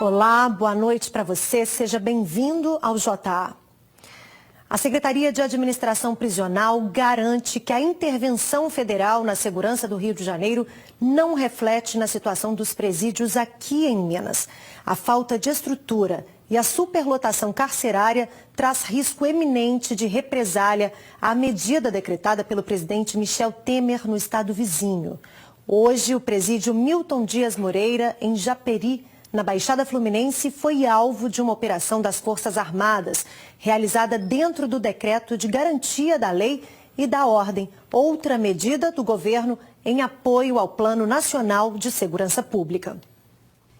Olá, boa noite para você. Seja bem-vindo ao JA. A Secretaria de Administração Prisional garante que a intervenção federal na segurança do Rio de Janeiro não reflete na situação dos presídios aqui em Minas. A falta de estrutura e a superlotação carcerária traz risco eminente de represália à medida decretada pelo presidente Michel Temer no estado vizinho. Hoje, o presídio Milton Dias Moreira, em Japeri, na Baixada Fluminense, foi alvo de uma operação das Forças Armadas, realizada dentro do decreto de garantia da lei e da ordem, outra medida do governo em apoio ao Plano Nacional de Segurança Pública.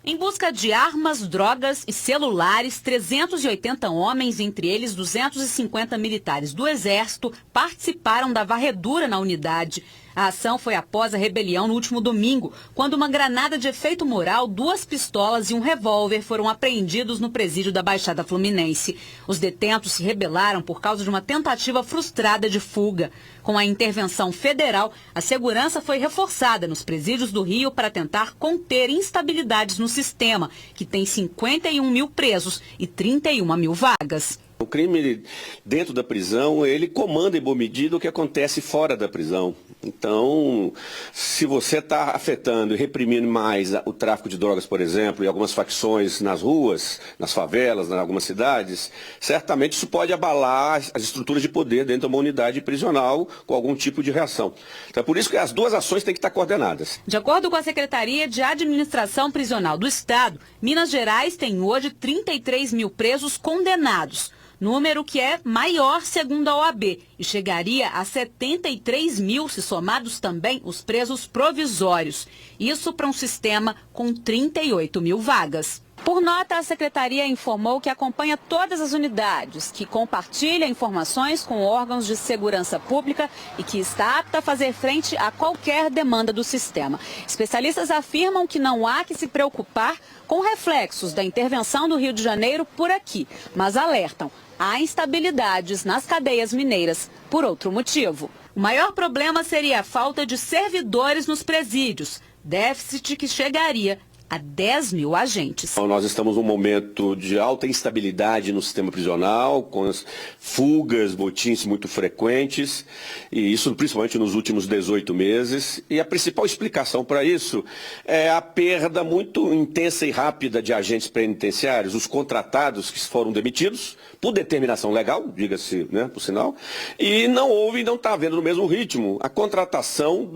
Em busca de armas, drogas e celulares, 380 homens, entre eles 250 militares do Exército, participaram da varredura na unidade. A ação foi após a rebelião no último domingo, quando uma granada de efeito moral, 2 pistolas e um revólver foram apreendidos no presídio da Baixada Fluminense. Os detentos se rebelaram por causa de uma tentativa frustrada de fuga. Com a intervenção federal, a segurança foi reforçada nos presídios do Rio para tentar conter instabilidades no sistema, que tem 51 mil presos e 31 mil vagas. O crime dentro da prisão, ele comanda em boa medida o que acontece fora da prisão. Então, se você está afetando e reprimindo mais o tráfico de drogas, por exemplo, e algumas facções nas ruas, nas favelas, em algumas cidades, certamente isso pode abalar as estruturas de poder dentro de uma unidade prisional com algum tipo de reação. Então, é por isso que as duas ações têm que estar coordenadas. De acordo com a Secretaria de Administração Prisional do Estado, Minas Gerais tem hoje 33 mil presos condenados. Número que é maior segundo a OAB e chegaria a 73 mil se somados também os presos provisórios. Isso para um sistema com 38 mil vagas. Por nota, a Secretaria informou que acompanha todas as unidades, que compartilha informações com órgãos de segurança pública e que está apta a fazer frente a qualquer demanda do sistema. Especialistas afirmam que não há que se preocupar com reflexos da intervenção do Rio de Janeiro por aqui, mas alertam: há instabilidades nas cadeias mineiras por outro motivo. O maior problema seria a falta de servidores nos presídios, déficit que chegaria a 10 mil agentes. Então, nós estamos num momento de alta instabilidade no sistema prisional, com as fugas, motins muito frequentes, e isso principalmente nos últimos 18 meses. E a principal explicação para isso é a perda muito intensa e rápida de agentes penitenciários, os contratados que foram demitidos, por determinação legal, diga-se, né, por sinal, e não houve, não está havendo no mesmo ritmo a contratação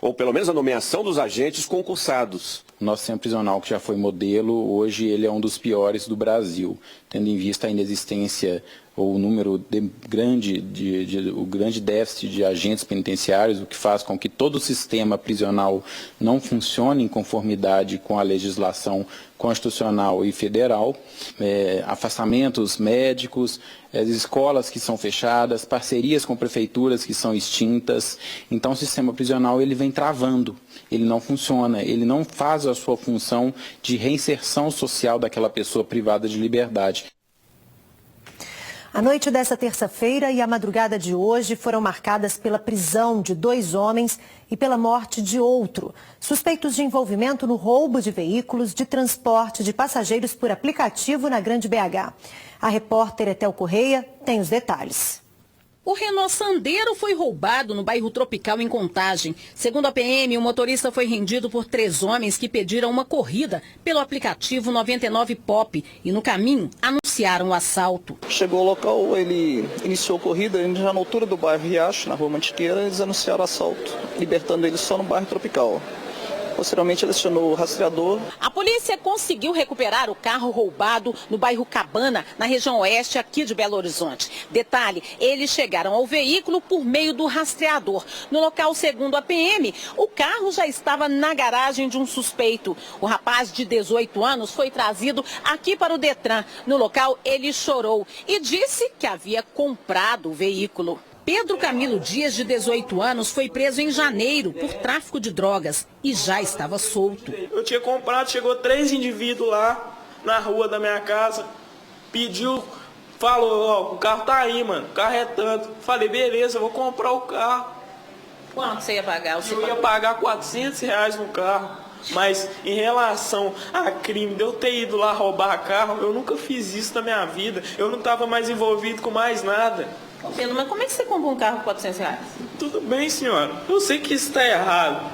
ou pelo menos a nomeação dos agentes concursados. O nosso sistema prisional, que já foi modelo, hoje ele é um dos piores do Brasil, tendo em vista a inexistência ou o número o grande déficit de agentes penitenciários, o que faz com que todo o sistema prisional não funcione em conformidade com a legislação constitucional e federal, afastamentos médicos, as escolas que são fechadas, parcerias com prefeituras que são extintas. Então o sistema prisional ele vem travando, ele não funciona, ele não faz a sua função de reinserção social daquela pessoa privada de liberdade. A noite dessa terça-feira e a madrugada de hoje foram marcadas pela prisão de 2 homens e pela morte de outro, suspeitos de envolvimento no roubo de veículos de transporte de passageiros por aplicativo na Grande BH. A repórter Etel Correia tem os detalhes. O Renault Sandero foi roubado no bairro Tropical, em Contagem. Segundo a PM, o motorista foi rendido por 3 homens que pediram uma corrida pelo aplicativo 99 Pop e, no caminho, anunciaram o assalto. Chegou ao local, ele iniciou a corrida, já na altura do bairro Riacho, na rua Mantiqueira, eles anunciaram o assalto, libertando ele só no bairro Tropical. Posteriormente, ele acionou o rastreador. A polícia conseguiu recuperar o carro roubado no bairro Cabana, na região oeste aqui de Belo Horizonte. Detalhe, eles chegaram ao veículo por meio do rastreador. No local, segundo a PM, o carro já estava na garagem de um suspeito. O rapaz de 18 anos foi trazido aqui para o Detran. No local, ele chorou e disse que havia comprado o veículo. Pedro Camilo Dias, de 18 anos, foi preso em janeiro por tráfico de drogas e já estava solto. Eu tinha comprado, chegou 3 indivíduos lá na rua da minha casa, pediu, falou, ó, o carro tá aí, mano, o carro é tanto. Falei, beleza, eu vou comprar o carro. Quanto você ia pagar? Eu ia pagar R$400 no carro. Mas em relação a crime de eu ter ido lá roubar carro, eu nunca fiz isso na minha vida. Eu não estava mais envolvido com mais nada. Pedro, mas como é que você compra um carro por R$400? Tudo bem, senhora. Eu sei que isso está errado.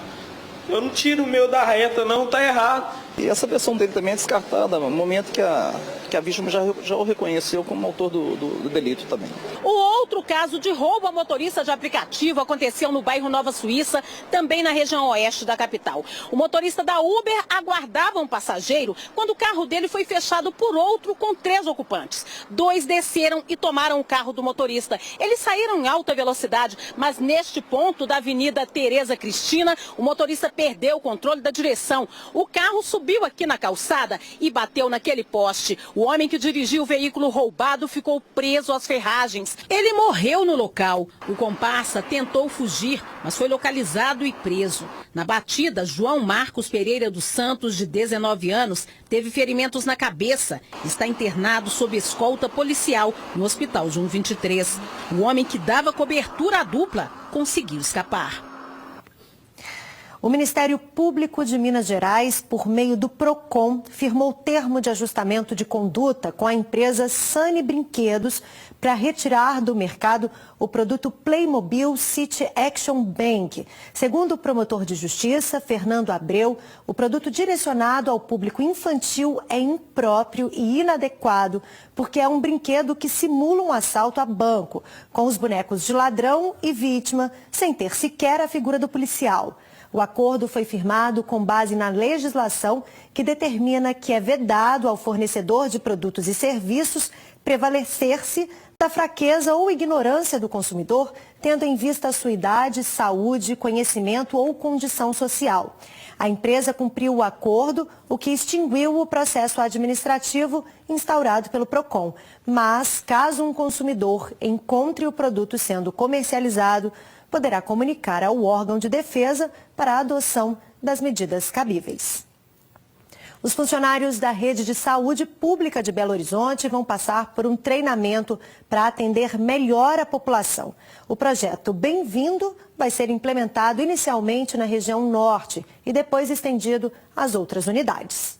Eu não tiro o meu da reta, não, está errado. E essa versão dele também é descartada no momento que a vítima já o reconheceu como autor do delito também. O outro caso de roubo a motorista de aplicativo aconteceu no bairro Nova Suíça, também na região oeste da capital. O motorista da Uber aguardava um passageiro quando o carro dele foi fechado por outro com 3 ocupantes. 2 desceram e tomaram o carro do motorista. Eles saíram em alta velocidade, mas neste ponto da Avenida Tereza Cristina, o motorista perdeu o controle da direção. O carro subiu aqui na calçada e bateu naquele poste. O homem que dirigiu o veículo roubado ficou preso às ferragens. Ele morreu no local. O comparsa tentou fugir, mas foi localizado e preso. Na batida, João Marcos Pereira dos Santos, de 19 anos, teve ferimentos na cabeça. Está internado sob escolta policial no hospital João 23. O homem que dava cobertura à dupla conseguiu escapar. O Ministério Público de Minas Gerais, por meio do PROCON, firmou termo de ajustamento de conduta com a empresa Sani Brinquedos para retirar do mercado o produto Playmobil City Action Bank. Segundo o promotor de justiça, Fernando Abreu, o produto direcionado ao público infantil é impróprio e inadequado, porque é um brinquedo que simula um assalto a banco, com os bonecos de ladrão e vítima, sem ter sequer a figura do policial. O acordo foi firmado com base na legislação que determina que é vedado ao fornecedor de produtos e serviços prevalecer-se da fraqueza ou ignorância do consumidor, tendo em vista a sua idade, saúde, conhecimento ou condição social. A empresa cumpriu o acordo, o que extinguiu o processo administrativo instaurado pelo PROCON. Mas, caso um consumidor encontre o produto sendo comercializado, poderá comunicar ao órgão de defesa para a adoção das medidas cabíveis. Os funcionários da Rede de Saúde Pública de Belo Horizonte vão passar por um treinamento para atender melhor a população. O projeto Bem-vindo vai ser implementado inicialmente na região norte e depois estendido às outras unidades.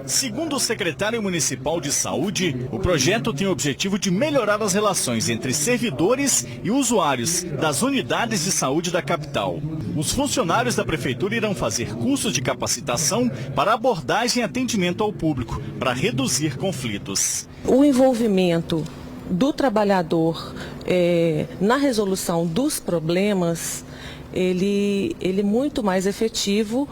Segundo o secretário municipal de saúde, o projeto tem o objetivo de melhorar as relações entre servidores e usuários das unidades de saúde da capital. Os funcionários da prefeitura irão fazer cursos de capacitação para abordagem e atendimento ao público, para reduzir conflitos. O envolvimento do trabalhador na resolução dos problemas, ele é muito mais efetivo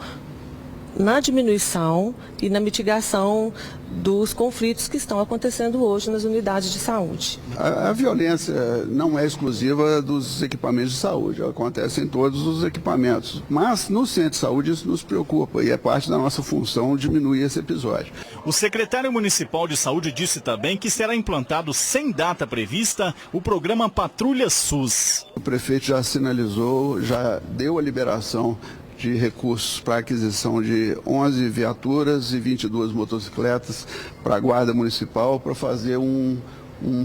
na diminuição e na mitigação dos conflitos que estão acontecendo hoje nas unidades de saúde. A violência não é exclusiva dos equipamentos de saúde, ela acontece em todos os equipamentos. Mas no centro de saúde isso nos preocupa e é parte da nossa função diminuir esse episódio. O secretário municipal de saúde disse também que será implantado sem data prevista o programa Patrulha SUS. O prefeito já sinalizou, já deu a liberação de recursos para aquisição de 11 viaturas e 22 motocicletas para a Guarda Municipal para fazer um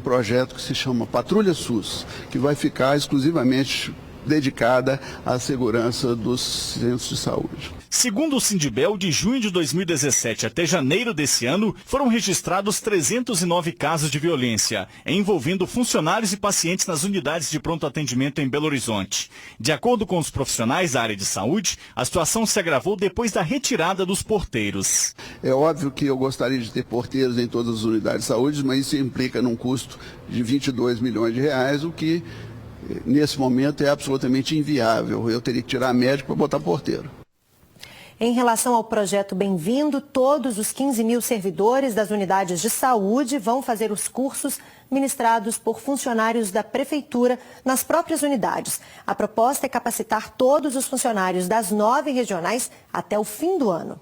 projeto que se chama Patrulha SUS, que vai ficar exclusivamente dedicada à segurança dos centros de saúde. Segundo o Sindibel, de junho de 2017 até janeiro desse ano, foram registrados 309 casos de violência, envolvendo funcionários e pacientes nas unidades de pronto atendimento em Belo Horizonte. De acordo com os profissionais da área de saúde, a situação se agravou depois da retirada dos porteiros. É óbvio que eu gostaria de ter porteiros em todas as unidades de saúde, mas isso implica num custo de 22 milhões de reais, o que nesse momento é absolutamente inviável. Eu teria que tirar médico para botar porteiro. Em relação ao projeto Bem-vindo, todos os 15 mil servidores das unidades de saúde vão fazer os cursos ministrados por funcionários da prefeitura nas próprias unidades. A proposta é capacitar todos os funcionários das 9 regionais até o fim do ano.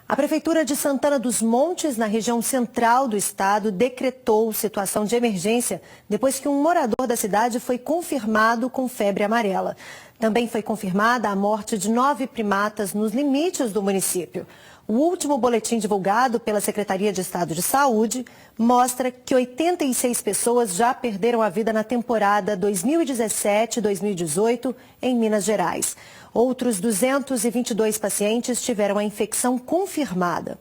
A Prefeitura de Santana dos Montes, na região central do estado, decretou situação de emergência depois que um morador da cidade foi confirmado com febre amarela. Também foi confirmada a morte de 9 primatas nos limites do município. O último boletim divulgado pela Secretaria de Estado de Saúde mostra que 86 pessoas já perderam a vida na temporada 2017-2018 em Minas Gerais. Outros 222 pacientes tiveram a infecção confirmada.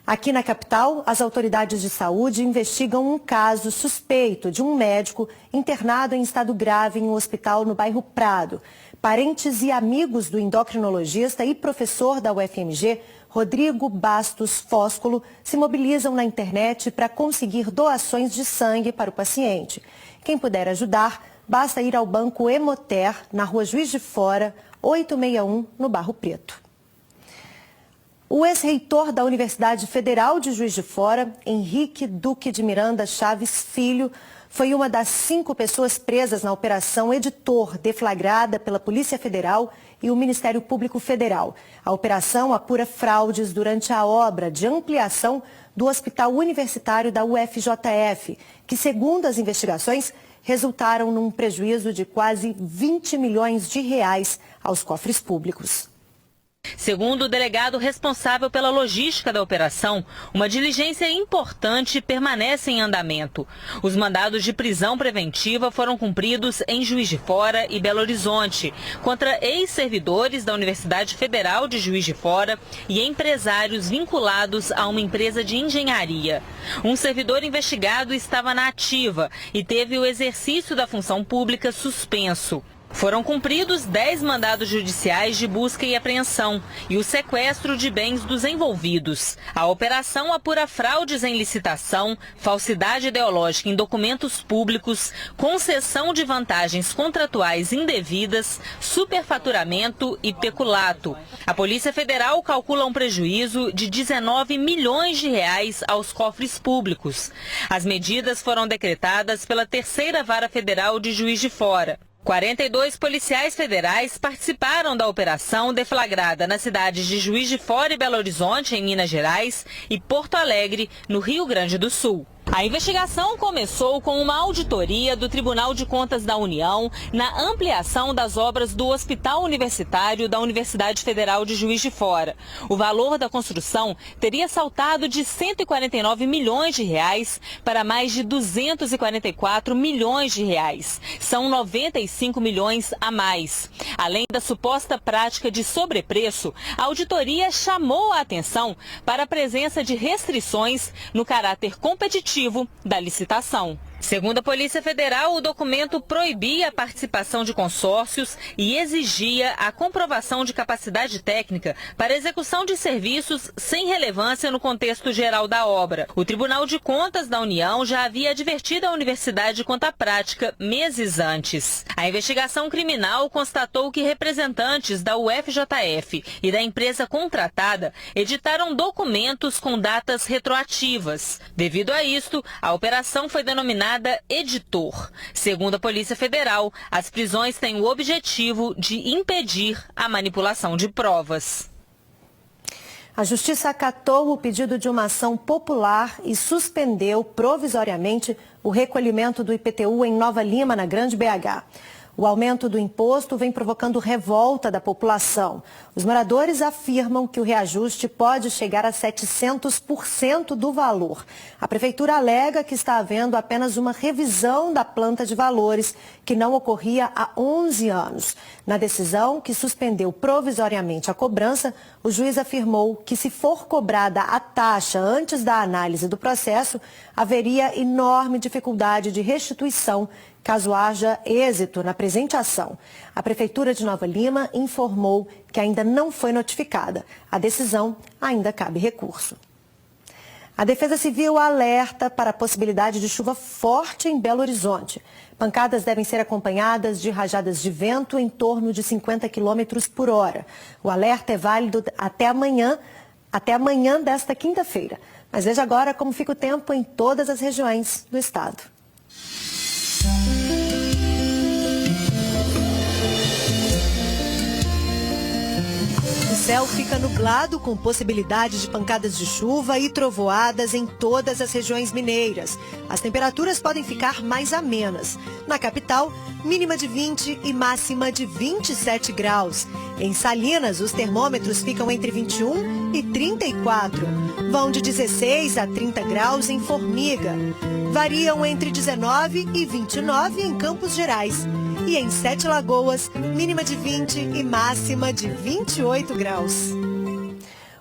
Aqui na capital, as autoridades de saúde investigam um caso suspeito de um médico internado em estado grave em um hospital no bairro Prado. Parentes e amigos do endocrinologista e professor da UFMG, Rodrigo Bastos Fósculo, se mobilizam na internet para conseguir doações de sangue para o paciente. Quem puder ajudar, basta ir ao Banco Hemoter, na Rua Juiz de Fora, 861, no Barro Preto. O ex-reitor da Universidade Federal de Juiz de Fora, Henrique Duque de Miranda Chaves Filho, foi uma das 5 pessoas presas na Operação Editor, deflagrada pela Polícia Federal e o Ministério Público Federal. A operação apura fraudes durante a obra de ampliação do Hospital Universitário da UFJF, que, segundo as investigações, resultaram num prejuízo de quase 20 milhões de reais aos cofres públicos. Segundo o delegado responsável pela logística da operação, uma diligência importante permanece em andamento. Os mandados de prisão preventiva foram cumpridos em Juiz de Fora e Belo Horizonte, contra ex-servidores da Universidade Federal de Juiz de Fora e empresários vinculados a uma empresa de engenharia. Um servidor investigado estava na ativa e teve o exercício da função pública suspenso. Foram cumpridos 10 mandados judiciais de busca e apreensão e o sequestro de bens dos envolvidos. A operação apura fraudes em licitação, falsidade ideológica em documentos públicos, concessão de vantagens contratuais indevidas, superfaturamento e peculato. A Polícia Federal calcula um prejuízo de 19 milhões de reais aos cofres públicos. As medidas foram decretadas pela 3ª Vara Federal de Juiz de Fora. 42 policiais federais participaram da operação deflagrada nas cidades de Juiz de Fora e Belo Horizonte, em Minas Gerais, e Porto Alegre, no Rio Grande do Sul. A investigação começou com uma auditoria do Tribunal de Contas da União na ampliação das obras do Hospital Universitário da Universidade Federal de Juiz de Fora. O valor da construção teria saltado de 149 milhões de reais para mais de 244 milhões de reais. São 95 milhões a mais. Além da suposta prática de sobrepreço, a auditoria chamou a atenção para a presença de restrições no caráter competitivo da licitação. Segundo a Polícia Federal, o documento proibia a participação de consórcios e exigia a comprovação de capacidade técnica para execução de serviços sem relevância no contexto geral da obra. O Tribunal de Contas da União já havia advertido a universidade quanto à prática meses antes. A investigação criminal constatou que representantes da UFJF e da empresa contratada editaram documentos com datas retroativas. Devido a isto, a operação foi denominada Editor. Segundo a Polícia Federal, as prisões têm o objetivo de impedir a manipulação de provas. A Justiça acatou o pedido de uma ação popular e suspendeu provisoriamente o recolhimento do IPTU em Nova Lima, na Grande BH. O aumento do imposto vem provocando revolta da população. Os moradores afirmam que o reajuste pode chegar a 700% do valor. A prefeitura alega que está havendo apenas uma revisão da planta de valores, que não ocorria há 11 anos. Na decisão, que suspendeu provisoriamente a cobrança, o juiz afirmou que, se for cobrada a taxa antes da análise do processo, haveria enorme dificuldade de restituição caso haja êxito na presente ação. A Prefeitura de Nova Lima informou que ainda não foi notificada. A decisão ainda cabe recurso. A Defesa Civil alerta para a possibilidade de chuva forte em Belo Horizonte. Pancadas devem ser acompanhadas de rajadas de vento em torno de 50 km por hora. O alerta é válido até amanhã desta quinta-feira. Mas veja agora como fica o tempo em todas as regiões do estado. céu fica nublado com possibilidade de pancadas de chuva e trovoadas em todas as regiões mineiras. As temperaturas podem ficar mais amenas. Na capital, mínima de 20 e máxima de 27 graus. Em Salinas, os termômetros ficam entre 21 e 34. Vão de 16 a 30 graus em Formiga. Variam entre 19 e 29 em Campos Gerais. E em Sete Lagoas, mínima de 20 e máxima de 28 graus.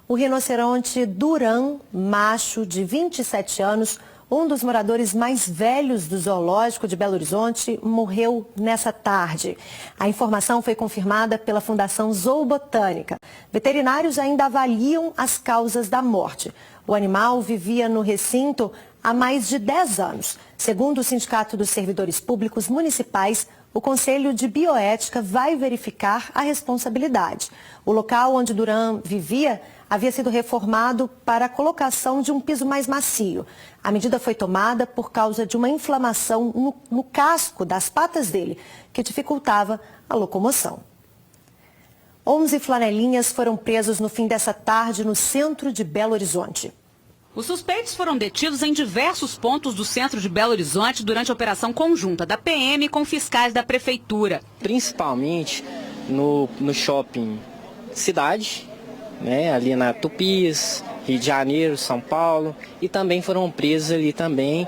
O rinoceronte Duran, macho de 27 anos, um dos moradores mais velhos do zoológico de Belo Horizonte, morreu nessa tarde. A informação foi confirmada pela Fundação Zoobotânica. Veterinários ainda avaliam as causas da morte. O animal vivia no recinto há mais de 10 anos. Segundo o Sindicato dos Servidores Públicos Municipais, o Conselho de Bioética vai verificar a responsabilidade. O local onde Duran vivia havia sido reformado para a colocação de um piso mais macio. A medida foi tomada por causa de uma inflamação no casco das patas dele, que dificultava a locomoção. 11 flanelinhas foram presos no fim dessa tarde no centro de Belo Horizonte. Os suspeitos foram detidos em diversos pontos do centro de Belo Horizonte durante a operação conjunta da PM com fiscais da Prefeitura. Principalmente no shopping Cidade, né, ali na Tupis, Rio de Janeiro, São Paulo, e também foram presos ali também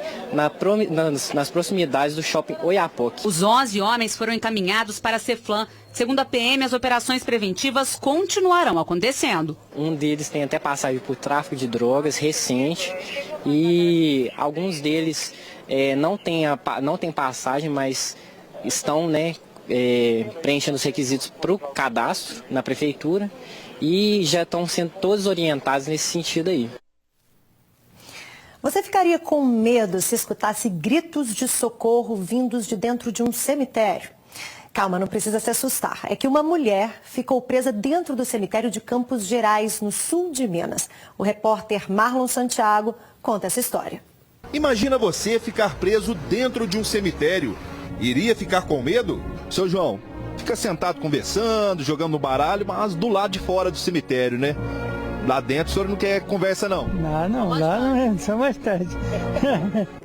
nas proximidades do shopping Oiapoque. Os 11 homens foram encaminhados para a Ceflam. Segundo a PM, as operações preventivas continuarão acontecendo. Um deles tem até passagem por tráfico de drogas recente e alguns deles não têm passagem, mas estão preenchendo os requisitos para o cadastro na prefeitura e já estão sendo todos orientados nesse sentido aí. Você ficaria com medo se escutasse gritos de socorro vindos de dentro de um cemitério? Calma, não precisa se assustar. É que uma mulher ficou presa dentro do cemitério de Campos Gerais, no sul de Minas. O repórter Marlon Santiago conta essa história. Imagina você ficar preso dentro de um cemitério. Iria ficar com medo? Seu João, fica sentado conversando, jogando no baralho, mas do lado de fora do cemitério, né? Lá dentro o senhor não quer conversa, não? Não, lá não é, só mais tarde.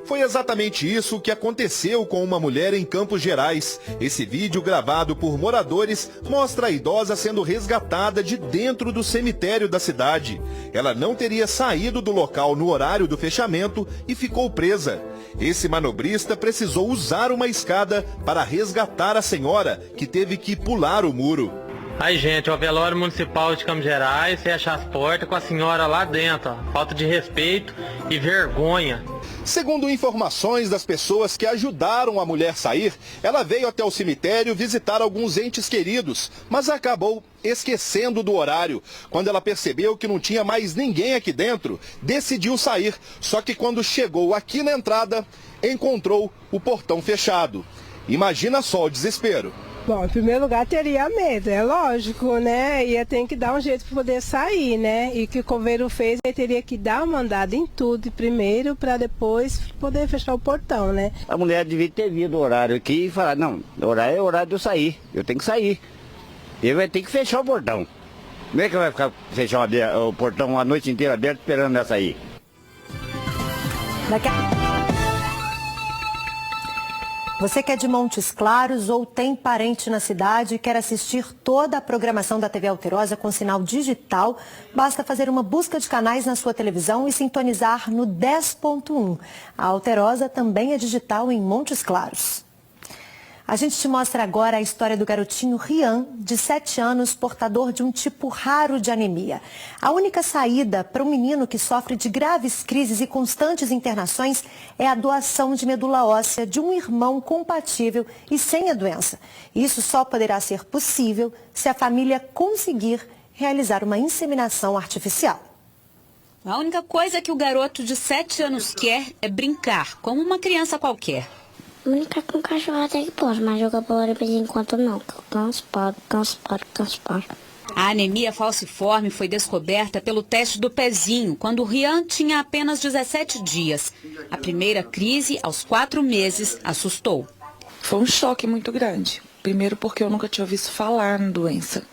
Foi exatamente isso que aconteceu com uma mulher em Campos Gerais. Esse vídeo, gravado por moradores, mostra a idosa sendo resgatada de dentro do cemitério da cidade. Ela não teria saído do local no horário do fechamento e ficou presa. Esse manobrista precisou usar uma escada para resgatar a senhora, que teve que pular o muro. Aí, gente, o velório municipal de Campos Gerais fecha as portas com a senhora lá dentro, ó. Falta de respeito e vergonha. Segundo informações das pessoas que ajudaram a mulher sair, ela veio até o cemitério visitar alguns entes queridos, mas acabou esquecendo do horário. Quando ela percebeu que não tinha mais ninguém aqui dentro, decidiu sair. Só que quando chegou aqui na entrada, encontrou o portão fechado. Imagina só o desespero. Bom, em primeiro lugar teria medo, é lógico, né? Ia ter que dar um jeito para poder sair, né? E que o coveiro fez, ele teria que dar uma mandada em tudo primeiro para depois poder fechar o portão, né? A mulher devia ter vindo o horário aqui e falar, não, o horário é o horário de eu sair, eu tenho que sair. Ele vai ter que fechar o portão. Como é que vai ficar fechar o portão a noite inteira aberto esperando ela sair? Você que é de Montes Claros ou tem parente na cidade e quer assistir toda a programação da TV Alterosa com sinal digital, basta fazer uma busca de canais na sua televisão e sintonizar no 10.1. A Alterosa também é digital em Montes Claros. A gente te mostra agora a história do garotinho Rian, de 7 anos, portador de um tipo raro de anemia. A única saída para um menino que sofre de graves crises e constantes internações é a doação de medula óssea de um irmão compatível e sem a doença. Isso só poderá ser possível se a família conseguir realizar uma inseminação artificial. A única coisa que o garoto de 7 anos quer é brincar, como uma criança qualquer. Brincar com cachorro até que posso, mas jogar bola de vez em quando não. Cansparo. A anemia falciforme foi descoberta pelo teste do pezinho, quando o Rian tinha apenas 17 dias. A primeira crise, aos 4 meses, assustou. Foi um choque muito grande. Primeiro porque eu nunca tinha ouvido falar na doença.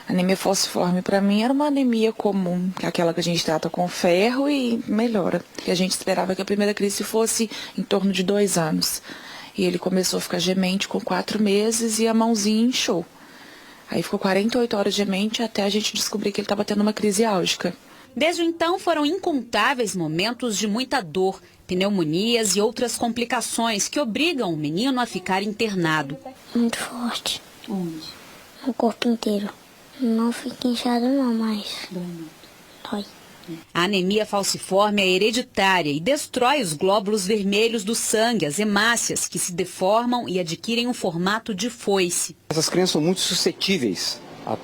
Anemia falciforme para mim era uma anemia comum, que é aquela que a gente trata com ferro e melhora. E a gente esperava que a primeira crise fosse em torno de 2 anos. E ele começou a ficar gemente com 4 meses e a mãozinha inchou. Aí ficou 48 horas gemente até a gente descobrir que ele estava tendo uma crise álgica. Desde então foram incontáveis momentos de muita dor, pneumonias e outras complicações que obrigam o menino a ficar internado. Muito forte. Onde? No corpo inteiro. Não fica inchado não, mas dói. A anemia falciforme é hereditária e destrói os glóbulos vermelhos do sangue, as hemácias, que se deformam e adquirem um formato de foice. Essas crianças são muito suscetíveis a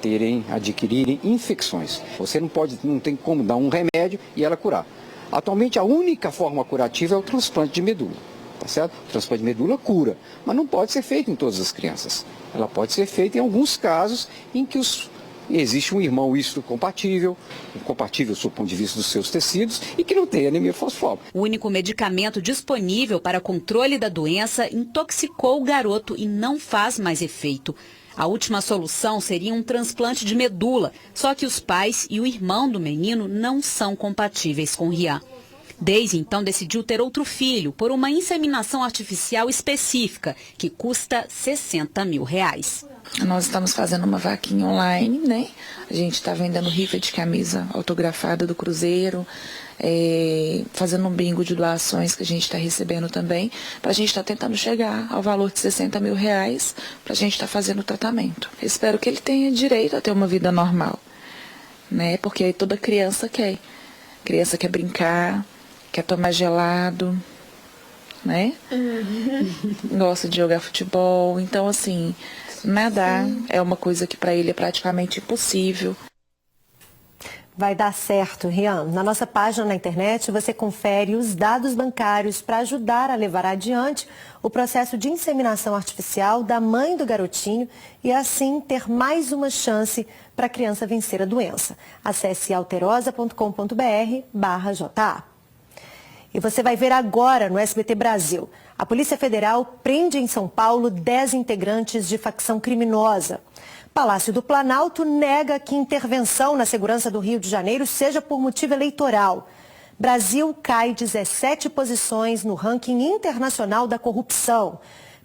adquirirem infecções. Você não tem como dar um remédio e ela curar. Atualmente a única forma curativa é o transplante de medula, tá certo? O transplante de medula cura, mas não pode ser feito em todas as crianças. Ela pode ser feita em alguns casos em que existe um irmão histocompatível, incompatível do ponto de vista dos seus tecidos e que não tem anemia falciforme. O único medicamento disponível para controle da doença intoxicou o garoto e não faz mais efeito. A última solução seria um transplante de medula, só que os pais e o irmão do menino não são compatíveis com Rian. Daisy então decidiu ter outro filho por uma inseminação artificial específica, que custa R$60 mil. Nós estamos fazendo uma vaquinha online, né? A gente está vendendo rifa de camisa autografada do Cruzeiro, fazendo um bingo de doações que a gente está recebendo também, para a gente estar tentando chegar ao valor de R$60 mil, para a gente estar fazendo o tratamento. Espero que ele tenha direito a ter uma vida normal, né? Porque toda criança quer. Criança quer brincar, quer tomar gelado, né? Gosta de jogar futebol. Então, assim, nadar é uma coisa que para ele é praticamente impossível. Vai dar certo, Rian. Na nossa página na internet você confere os dados bancários para ajudar a levar adiante o processo de inseminação artificial da mãe do garotinho e assim ter mais uma chance para a criança vencer a doença. Acesse alterosa.com.br/JA. E você vai ver agora no SBT Brasil. A Polícia Federal prende em São Paulo 10 integrantes de facção criminosa. Palácio do Planalto nega que intervenção na segurança do Rio de Janeiro seja por motivo eleitoral. Brasil cai 17 posições no ranking internacional da corrupção.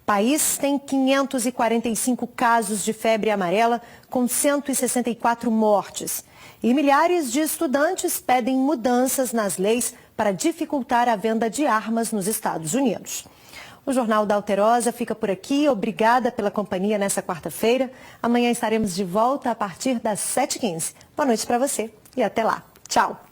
País tem 545 casos de febre amarela, com 164 mortes. E milhares de estudantes pedem mudanças nas leis para dificultar a venda de armas nos Estados Unidos. O Jornal da Alterosa fica por aqui. Obrigada pela companhia nessa quarta-feira. Amanhã estaremos de volta a partir das 7h15. Boa noite para você e até lá. Tchau.